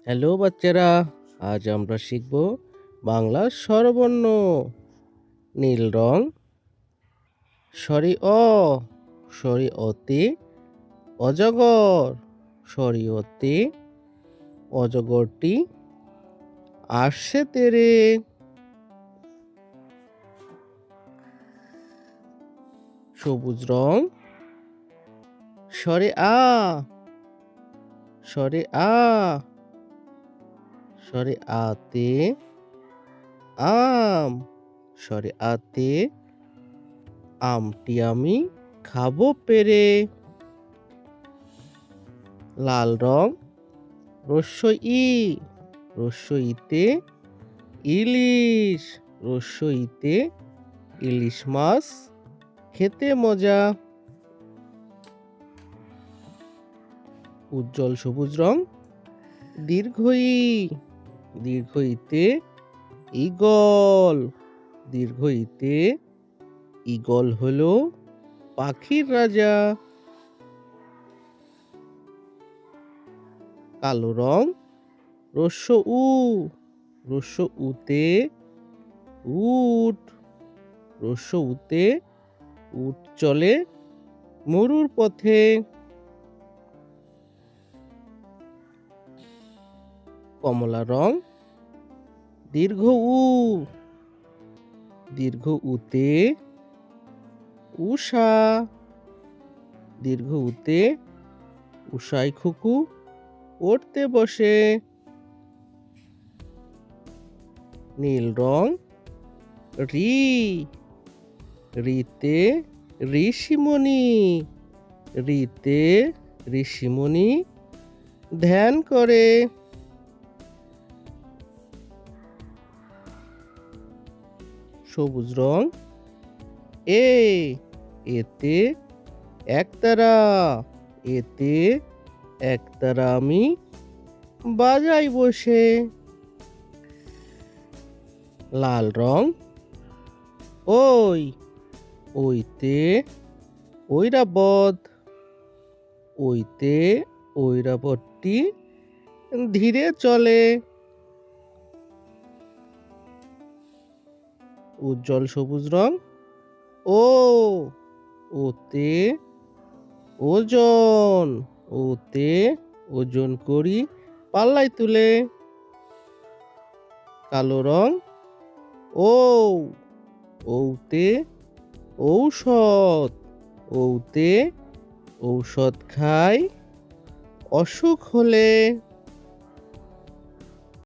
Hello বাচ্চারা, আজ আমরা শিখব বাংলার স্বরবর্ণ। নীল রং, সরি অ, সরি অতে, অজগর, সরি অতে, অজগরটি আসছে তেরে। সবুজ রং, সরে আ, সরে আ, সরে আতে, আম, সরে আতে, আমটি আমি খাবো পেরে। লাল রং, রস্যই ই, রস্যইতে, ইলিশ, রস্যইতে, ইলিশ মাছ খেতে মজা। উজ্জ্বল সবুজ রং, দীর্ঘই, দীর্ঘইতে, ঈগল, দীর্ঘইতে, ঈগল হলো পাখির রাজা। কালো রং, রস্য উ, রস্য উতে, উট, রস্য উতে, উট চলে মরুর পথে। কমলা রং, দীর্ঘ উ, দীর্ঘ উতে, উষা, দীর্ঘ উতে, উষায় খুকু পড়তে বসে। নীল রং, রি, রিতে, ঋষিমণি, রিতে, ঋষিমণি ধ্যান করে। সবুজ রং, এ, এতে একতারা, এতে একতারা আমি বাজাই বসে। লাল রং, ওই, ওইতে ঐরাবত, ওইতে ঐরাবতটি ধীরে চলে। উজ্জ্বল সবুজ রং, ও, ওতে ওজন, ওতে ওজন করি পাল্লায় তুলে। কালো রং, ও, ওতে ঔষধ, ওতে ঔষধ খাই অসুখ হলে।